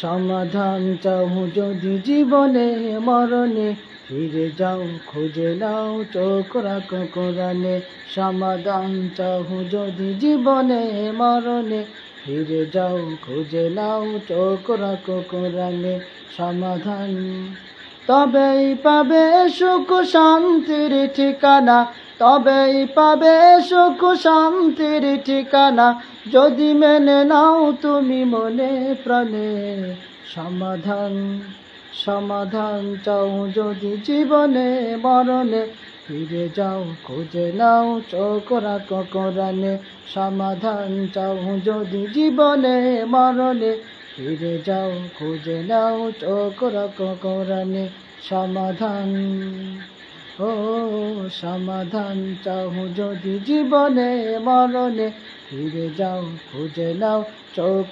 সমাধান চাও যদি জীবনে মরণে, ফিরে যাও খুঁজে নাও চোখ রাখো কোরআনে। সমাধান চাও যদি জীবনে মরণে, ফিরে যাও খুঁজে নাও চোখ রাখো কোরআনে। সমাধান তবেই পাবে সুখ শান্তির ঠিকানা, তবেই পাবে সুখ শান্তির ঠিকানা, যদি মেনে নাও তুমি মনে প্রাণে। সমাধান সমাধান চাও যদি জীবনে মরণে, ফিরে যাও খুঁজে নাও চোখ রাখো কোরআনে। সমাধান চাও যদি জীবনে মরণে, ফিরে যাও খুঁজে নাও চোখ রাখো কোরআনে। সমাধান ও সমাধান চাও যদি জীবনে মরণে, ফিরে যাও খুঁজে নাও চোখ